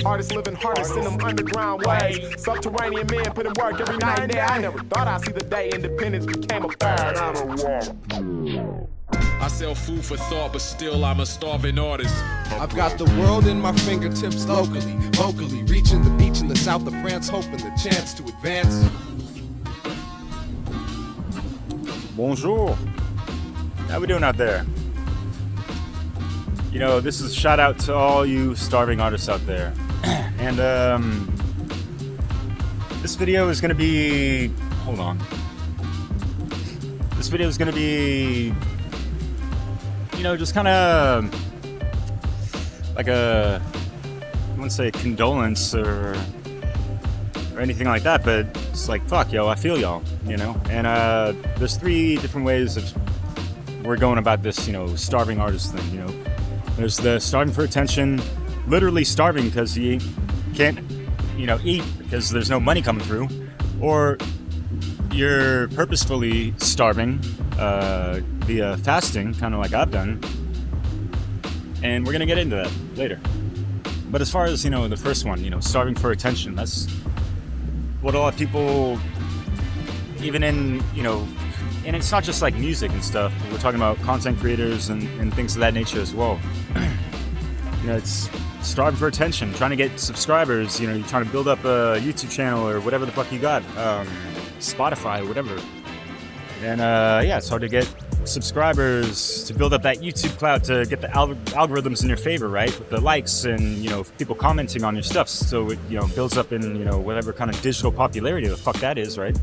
Artists living hardest in them underground ways. Subterranean men put in work every night and day. I never thought I'd see the day independence became a fad. I sell food for thought, but still I'm a starving artist. I've got the world in my fingertips locally, vocally, reaching the beach in the south of France, hoping the chance to advance. Bonjour. How we doing out there? You know, this is a shout out to all you starving artists out there. And this video is gonna be, hold on. This video is gonna be, you know, just kind of like a, I wouldn't say condolence or anything like that, but it's like, fuck, yo, I feel y'all, you know? And there's 3 different ways of we're going about this, you know, starving artist thing, you know? There's the starving for attention, literally starving because you can't, you know, eat because there's no money coming through, or you're purposefully starving via fasting, kind of like I've done, and we're gonna get into that later. But as far as, you know, the first one, you know, starving for attention, that's what a lot of people, even in, you know, and it's not just like music and stuff, we're talking about content creators and things of that nature as well. You know, it's starving for attention, trying to get subscribers, you know, you're trying to build up a YouTube channel or whatever the fuck you got, Spotify, whatever. And yeah, it's hard to get subscribers, to build up that YouTube clout, to get the algorithms in your favor, right? With the likes and, you know, people commenting on your stuff, so it, you know, builds up in, you know, whatever kind of digital popularity the fuck that is, right?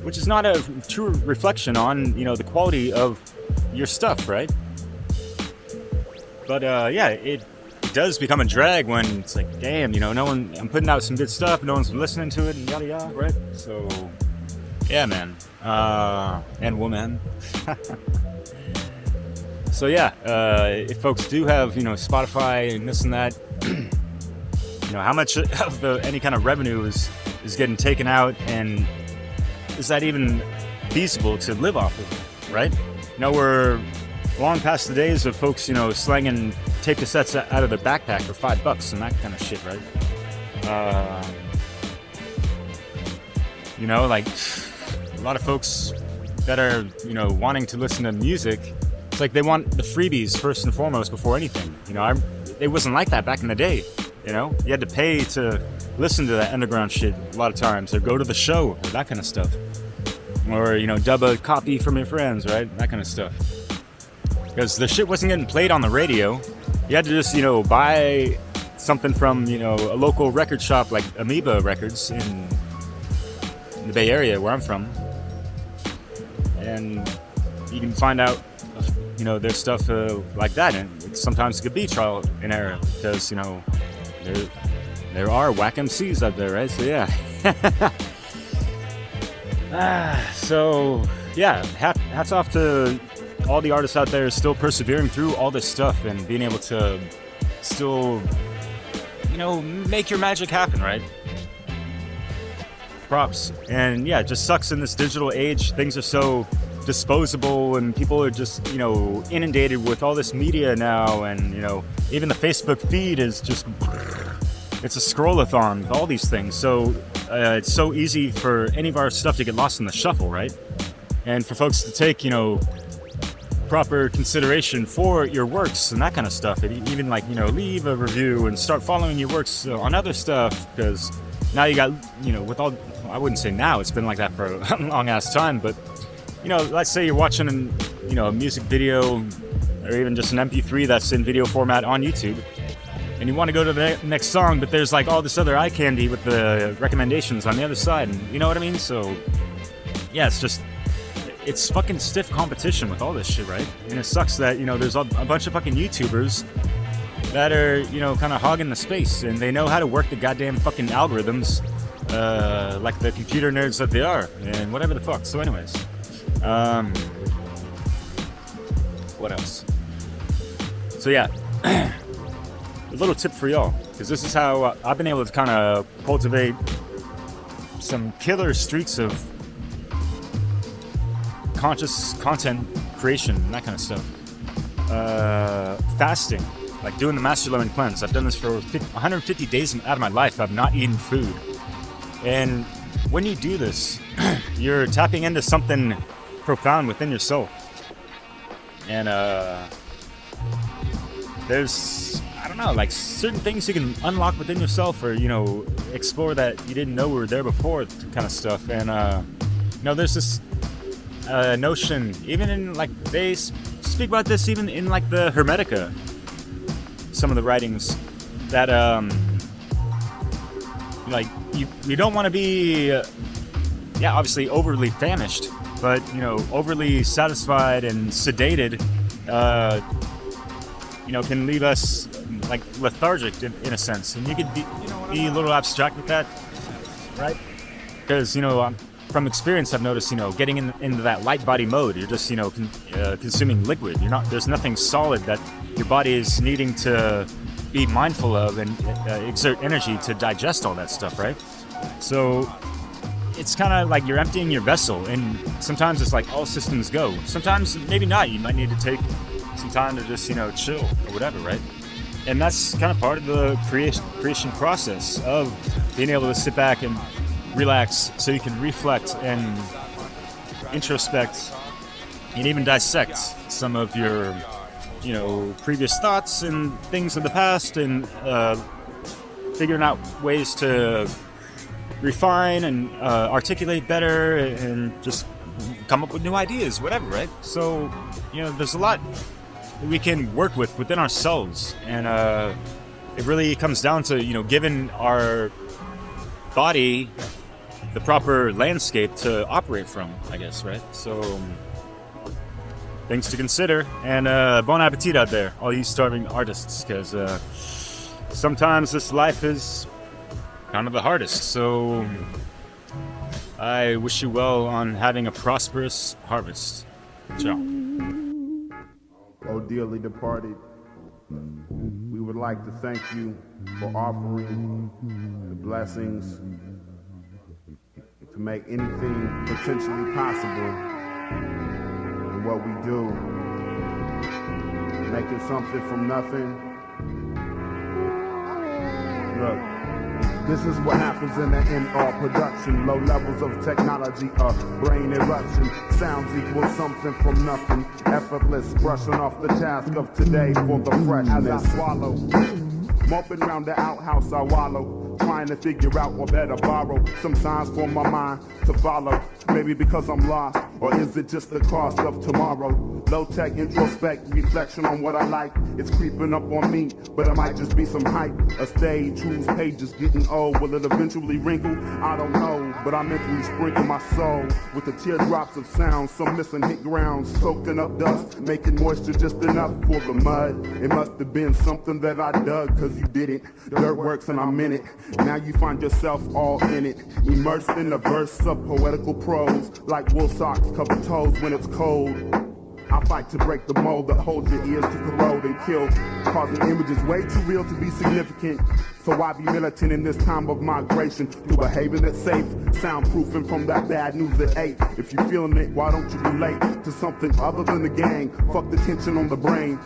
Which is not a true reflection on, you know, the quality of your stuff, right? But yeah, it does become a drag when it's like, damn, you know, no one, I'm putting out some good stuff, no one's listening to it, and yada yada, right? So, yeah, man, and woman. So yeah, if folks do have, you know, Spotify and this and that, you know, how much of any kind of revenue is getting taken out, and is that even feasible to live off of, right? You know, we're long past the days of folks, you know, slanging tape cassettes out of their backpack for $5 and that kind of shit, right? You know, like a lot of folks that are, you know, wanting to listen to music, it's like they want the freebies first and foremost before anything. You know, it wasn't like that back in the day. You know, you had to pay to listen to that underground shit a lot of times, or go to the show, or that kind of stuff. Or, you know, dub a copy from your friends, right? That kind of stuff. Because the shit wasn't getting played on the radio. You had to just, you know, buy something from, you know, a local record shop like Amoeba Records in the Bay Area where I'm from. And you can find out, you know, there's stuff like that. And sometimes it could be trial and error because, you know, there are wack MCs out there, right? So yeah. So yeah, hats off to all the artists out there still persevering through all this stuff and being able to still, you know, make your magic happen, right? Props. And yeah, it just sucks in this digital age. Things are so disposable and people are just, you know, inundated with all this media now, and, you know, even the Facebook feed is just, it's a scroll-a-thon with all these things. So it's so easy for any of our stuff to get lost in the shuffle, right? And for folks to take, you know, proper consideration for your works and that kind of stuff, and even, like, you know, leave a review and start following your works on other stuff, because now you got, you know, with all, I wouldn't say now, it's been like that for a long ass time, but, you know, let's say you're watching, you know, a music video or even just an MP3 that's in video format on YouTube, and you want to go to the next song, but there's like all this other eye candy with the recommendations on the other side, and you know what I mean? So yeah, it's fucking stiff competition with all this shit, right? And it sucks that, you know, there's a bunch of fucking YouTubers that are, you know, kind of hogging the space, and they know how to work the goddamn fucking algorithms, like the computer nerds that they are, and whatever the fuck. So anyways, what else? So yeah, a little tip for y'all, because this is how I've been able to kind of cultivate some killer streaks of conscious content creation and that kind of stuff. Fasting. like doing the Master Lemon Cleanse. I've done this for 150 days out of my life. I've not eaten food. And when you do this, you're tapping into something profound within your soul. And there's, I don't know, like certain things you can unlock within yourself, or, you know, explore that you didn't know were there before, kind of stuff. And, you know, there's this notion, even in, like, they speak about this even in, like, the Hermetica, some of the writings, that, like, you don't want to be, yeah, obviously overly famished, but, you know, overly satisfied and sedated, you know, can leave us, like, lethargic in a sense. And you could be a little abstract with that, right? Because, you know, from experience, I've noticed, you know, getting into that light body mode, you're just, you know, consuming liquid. There's nothing solid that your body is needing to be mindful of and exert energy to digest all that stuff, right? So it's kind of like you're emptying your vessel, and sometimes it's like all systems go. Sometimes maybe not. You might need to take some time to just, you know, chill or whatever, right? And that's kind of part of the creation process of being able to sit back and relax, so you can reflect and introspect and even dissect some of your, you know, previous thoughts and things of the past, and figuring out ways to refine and articulate better and just come up with new ideas, whatever, right? So, you know, there's a lot that we can work with within ourselves, and it really comes down to, you know, giving our body the proper landscape to operate from, I guess, right? So, things to consider, and bon appetit out there, all you starving artists, because sometimes this life is kind of the hardest. So I wish you well on having a prosperous harvest. Ciao. Oh, dearly departed, we would like to thank you for offering the blessings to make anything potentially possible in what we do, making something from nothing. Look, this is what happens in the end-all production. Low levels of technology, a brain eruption. Sounds equal something from nothing. Effortless, brushing off the task of today for the freshness. As I swallow, moping round the outhouse I wallow, trying to figure out or better borrow some signs for my mind to follow. Maybe because I'm lost, or is it just the cost of tomorrow? Low-tech introspect, reflection on what I like. It's creeping up on me, but it might just be some hype. A stage whose pages getting old. Will it eventually wrinkle? I don't know, but I mentally sprinkle my soul with the teardrops of sound. Some missing hit grounds, soaking up dust, making moisture just enough for the mud. It must have been something that I dug, cause you did it. Dirt works and I'm in it. Now you find yourself all in it, immersed in the verse of poetical prose, like wool socks cover toes when it's cold. I fight to break the mold that holds your ears to corrode and kill, causing images way too real to be significant. So why be militant in this time of migration to behaving that's safe, soundproofing from that bad news at 8? If you're feeling it, why don't you relate to something other than the gang? Fuck the tension on the brain.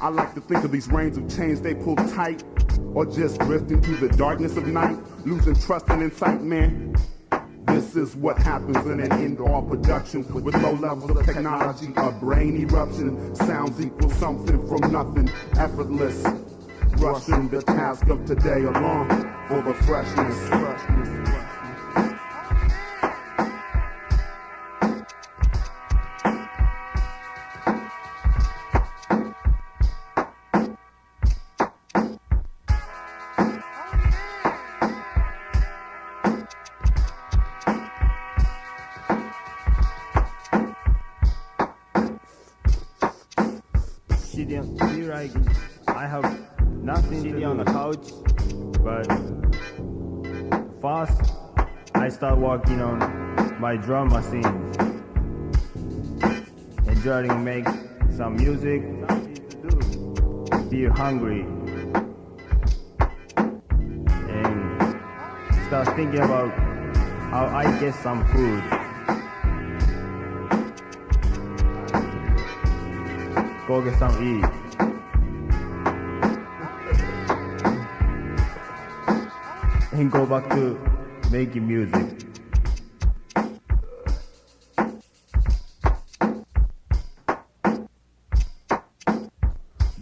I like to think of these reins of chains they pull tight, or just drifting through the darkness of night, losing trust and insight, man. This is what happens in an end-all production with low levels of technology, a brain eruption. Sounds equal something from nothing, effortless, rushing the task of today along for the freshness. I have nothing sitting on the couch, but first I start working on my drum machine and trying to make some music, feel hungry, and start thinking about how I get some food. Go get some eat. and go back to making music.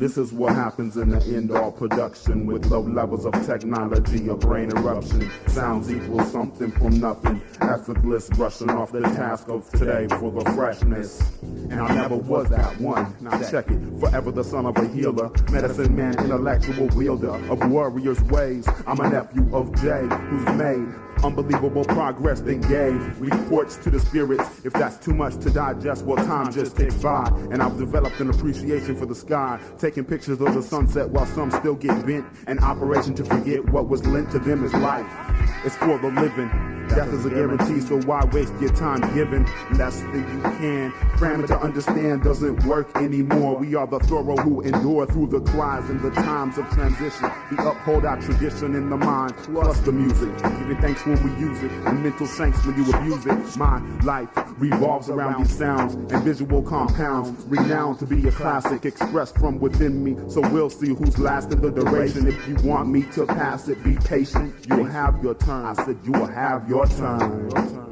This is what happens in the end-all production with low levels of technology, a brain eruption. Sounds equal something from nothing. Effortless, brushing off the task of today for the freshness. And I never was that one. Now check it. Forever the son of a healer, medicine man, intellectual wielder of warriors' ways. I'm a nephew of Jay, who's made unbelievable progress then gave reports to the spirits. If that's too much to digest, well, time just ticks by. And I've developed an appreciation for the sky, taking pictures of the sunset while some still get bent. An operation to forget what was lent to them is life. It's for the living. Death is a guarantee, so why waste your time giving less than you can? Cramming to understand doesn't work anymore. We are the thorough who endure through the cries and the times of transition. We uphold our tradition in the mind, plus the music. Giving thanks when we use it, and mental shanks when you abuse it. My life revolves around these sounds and visual compounds, renowned to be a classic expressed from within me. So we'll see who's lasting the duration. If you want me to pass it, be patient. You'll have your turn. I said you will have your turn.